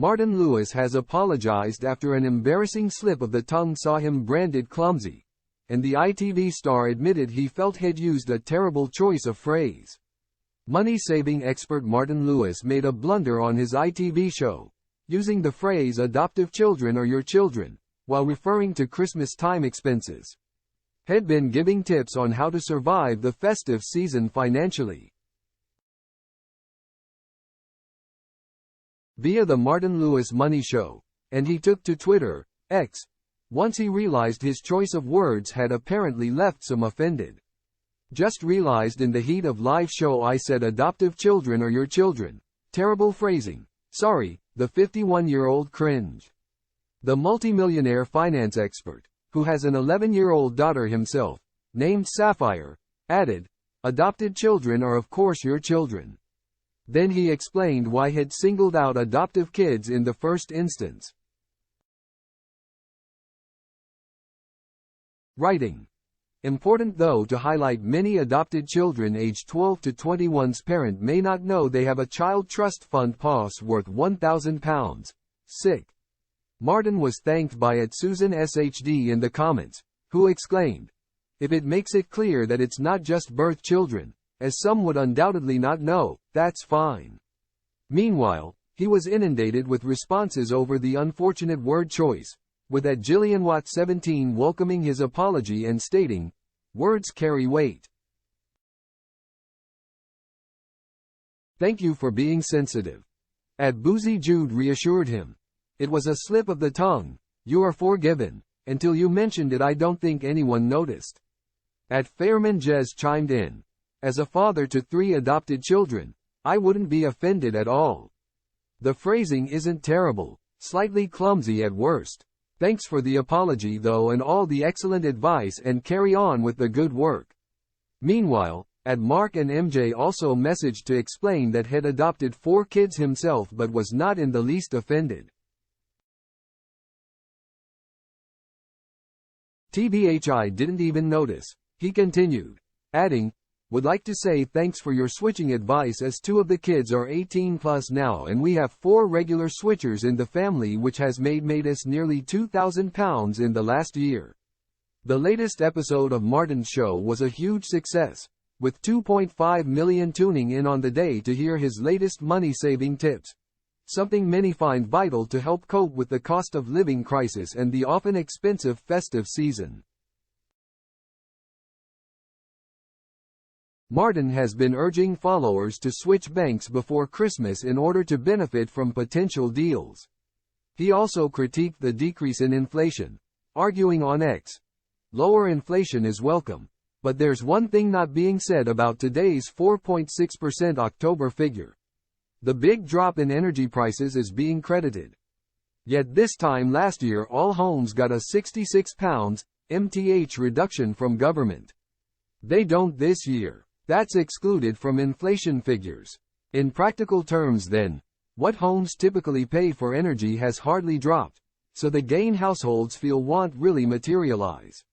Martin Lewis has apologized after an embarrassing slip of the tongue saw him branded clumsy, and the ITV star admitted he felt he'd used a terrible choice of phrase. Money-saving expert Martin Lewis made a blunder on his ITV show, using the phrase "adoptive children are your children," while referring to Christmas-time expenses. He'd been giving tips on how to survive the festive season financially via the Martin Lewis Money Show, and he took to Twitter, X, once he realized his choice of words had apparently left some offended. "Just realized in the heat of live show I said adoptive children are your children. Terrible phrasing. Sorry," the 51-year-old cringed. The multimillionaire finance expert, who has an 11-year-old daughter himself, named Sapphire, added, "Adopted children are of course your children." Then he explained why he'd singled out adoptive kids in the first instance. Writing. Important though to highlight many adopted children aged 12 to 21's parent may not know they have a child trust fund POS worth £1,000. Sick. Martin was thanked by @Susan SHD in the comments, who exclaimed, "If it makes it clear that it's not just birth children, as some would undoubtedly not know, that's fine." Meanwhile, he was inundated with responses over the unfortunate word choice, with @JillianWatt17 welcoming his apology and stating, "Words carry weight. Thank you for being sensitive." @Boozy Jude reassured him, "It was a slip of the tongue. You are forgiven. Until you mentioned it I don't think anyone noticed." @Fairman Jez chimed in, "As a father to 3 adopted children, I wouldn't be offended at all. The phrasing isn't terrible, slightly clumsy at worst. Thanks for the apology though and all the excellent advice and carry on with the good work." Meanwhile, @Mark and MJ also messaged to explain that he'd adopted 4 kids himself but was not in the least offended. "TBHI didn't even notice," he continued, adding, "Would like to say thanks for your switching advice as 2 of the kids are 18 plus now and we have 4 regular switchers in the family which has made us nearly £2,000 in the last year." The latest episode of Martin's show was a huge success, with 2.5 million tuning in on the day to hear his latest money-saving tips, something many find vital to help cope with the cost of living crisis and the often expensive festive season. Martin has been urging followers to switch banks before Christmas in order to benefit from potential deals. He also critiqued the decrease in inflation, arguing on X, "Lower inflation is welcome, but there's one thing not being said about today's 4.6% October figure. The big drop in energy prices is being credited. Yet this time last year all homes got a £66 MTH reduction from government. They don't this year. That's excluded from inflation figures. In practical terms then, what homes typically pay for energy has hardly dropped, so the gain households feel won't really materialize."